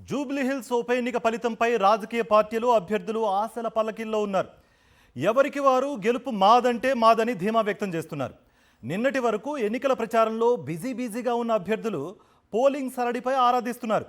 జూబ్లీహిల్స్ ఉప ఎన్నిక ఫలితంపై రాజకీయ పార్టీలు అభ్యర్థులు ఆశల పల్లకిల్లో ఉన్నారు. ఎవరికి వారు గెలుపు మాదంటే మాదని ధీమా వ్యక్తం చేస్తున్నారు. నిన్నటి వరకు ఎన్నికల ప్రచారంలో బిజీగా ఉన్న అభ్యర్థులు పోలింగ్ సరళిపై ఆరాధిస్తున్నారు.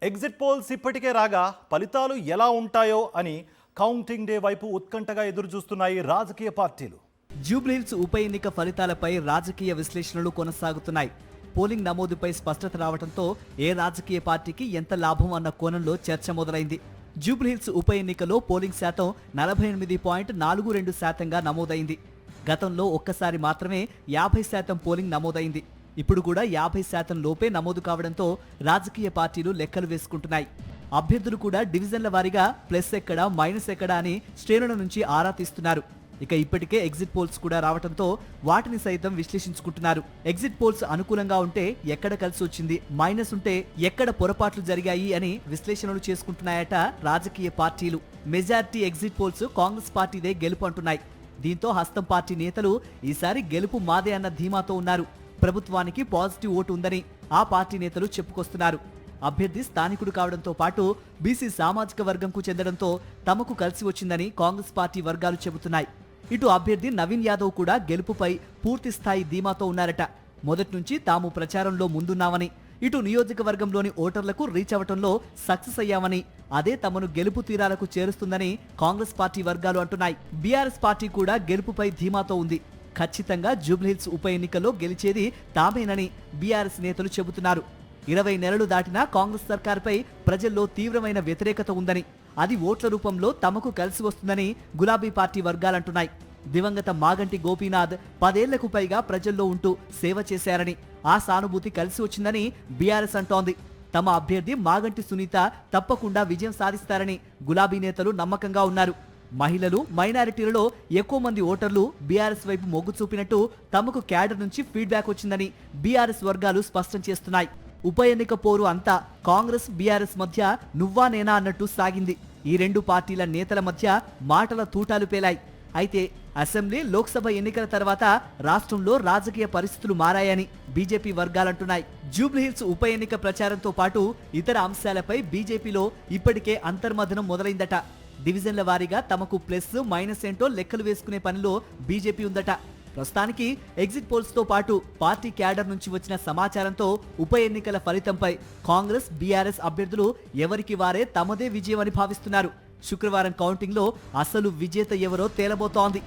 ఎగ్జిట్ పోల్స్ ఇప్పటికే రాగా ఫలితాలు ఎలా ఉంటాయో అని కౌంటింగ్ డే వైపు ఉత్కంఠగా ఎదురుచూస్తున్నాయి రాజకీయ పార్టీలు. జూబ్లీహిల్స్ ఉప ఎన్నిక ఫలితాలపై రాజకీయ విశ్లేషణలు కొనసాగుతున్నాయి. పోలింగ్ నమోదుపై స్పష్టత రావడంతో ఏ రాజకీయ పార్టీకి ఎంత లాభం అన్న కోణంలో చర్చ మొదలైంది. జూబ్లీహిల్స్ ఉప ఎన్నికలో పోలింగ్ శాతం 48.42% నమోదైంది. గతంలో ఒక్కసారి మాత్రమే 50% పోలింగ్ నమోదైంది. ఇప్పుడు కూడా 50% లోపే నమోదు కావడంతో రాజకీయ పార్టీలు లెక్కలు వేసుకుంటున్నాయి. అభ్యర్థులు కూడా డివిజన్ల వారీగా ప్లస్ ఎక్కడ మైనస్ ఎక్కడ అని శ్రేణుల నుంచి ఆరా తీస్తున్నారు. ఇక ఇప్పటికే ఎగ్జిట్ పోల్స్ కూడా రావడంతో వాటిని సైతం విశ్లేషించుకుంటున్నారు. ఎగ్జిట్ పోల్స్ అనుకూలంగా ఉంటే ఎక్కడ కలిసి వచ్చింది, మైనస్ ఉంటే ఎక్కడ పొరపాట్లు జరిగాయి అని విశ్లేషణలు చేసుకుంటున్నాయట రాజకీయ పార్టీలు. మెజారిటీ ఎగ్జిట్ పోల్స్ కాంగ్రెస్ పార్టీదే గెలుపు అంటున్నాయి. దీంతో హస్తం పార్టీ నేతలు ఈసారి గెలుపు మాదే అన్న ధీమాతో ఉన్నారు. ప్రభుత్వానికి పాజిటివ్ ఓటు ఉందని ఆ పార్టీ నేతలు చెప్పుకొస్తున్నారు. అభ్యర్థి స్థానికుడు కావడంతో పాటు బీసీ సామాజిక వర్గంకు చెందడంతో తమకు కలిసి వచ్చిందని కాంగ్రెస్ పార్టీ వర్గాలు చెబుతున్నాయి. ఇటు అభ్యర్థి నవీన్ యాదవ్ కూడా గెలుపుపై పూర్తి స్థాయి ధీమాతో ఉన్నారట. మొదటి నుంచి తాము ప్రచారంలో ముందున్నామని, ఇటు నియోజకవర్గంలోని ఓటర్లకు రీచ్ అవటంలో సక్సెస్ అయ్యామని, అదే తమను గెలుపు తీరాలకు చేరుస్తుందని కాంగ్రెస్ పార్టీ వర్గాలు అంటున్నాయి. బీఆర్ఎస్ పార్టీ కూడా గెలుపుపై ధీమాతో ఉంది. ఖచ్చితంగా జూబ్లీహిల్స్ ఉప ఎన్నికల్లో గెలిచేది తామేనని బీఆర్ఎస్ నేతలు చెబుతున్నారు. 20 నెలలు దాటినా కాంగ్రెస్ సర్కార్పై ప్రజల్లో తీవ్రమైన వ్యతిరేకత ఉందని, అది ఓట్ల రూపంలో తమకు కలిసి వస్తుందని గులాబీ పార్టీ వర్గాలంటున్నాయి. దివంగత మాగంటి గోపీనాథ్ 10 ఏళ్లకు పైగా ప్రజల్లో ఉంటూ సేవ చేశారని, ఆ సానుభూతి కలిసి వచ్చిందని బీఆర్ఎస్ అంటోంది. తమ అభ్యర్థి మాగంటి సునీత తప్పకుండా విజయం సాధిస్తారని గులాబీ నేతలు నమ్మకంగా ఉన్నారు. మహిళలు, మైనారిటీలలో ఎక్కువ మంది ఓటర్లు బీఆర్ఎస్ వైపు మొగ్గు చూపినట్టు తమకు క్యాడర్ నుంచి ఫీడ్బ్యాక్ వచ్చిందని బీఆర్ఎస్ వర్గాలు స్పష్టం చేస్తున్నాయి. ఉప ఎన్నిక పోరు అంతా కాంగ్రెస్ బీఆర్ఎస్ మధ్య నువ్వా నేనా అన్నట్టు సాగింది. ఈ రెండు పార్టీల నేతల మధ్య మాటల తూటాలు పేలాయి. అయితే అసెంబ్లీ, లోక్సభ ఎన్నికల తర్వాత రాష్ట్రంలో రాజకీయ పరిస్థితులు మారాయని బీజేపీ వర్గాలంటున్నాయి. జూబ్లీహిల్స్ ఉప ఎన్నిక ప్రచారంతో పాటు ఇతర అంశాలపై బీజేపీలో ఇప్పటికే అంతర్మథనం మొదలైందట. డివిజన్ల వారీగా తమకు ప్లస్ మైనస్ ఏంటో లెక్కలు వేసుకునే పనిలో బీజేపీ ఉందట. ప్రస్తుతానికి ఎగ్జిట్ పోల్స్ తో పాటు పార్టీ క్యాడర్ నుంచి వచ్చిన సమాచారంతో ఉప ఎన్నికల ఫలితంపై కాంగ్రెస్, బీఆర్ఎస్ అభ్యర్థులు ఎవరికి వారే తమదే విజయమని భావిస్తున్నారు. శుక్రవారం కౌంటింగ్ లో అసలు విజేత ఎవరో తేలబోతోంది.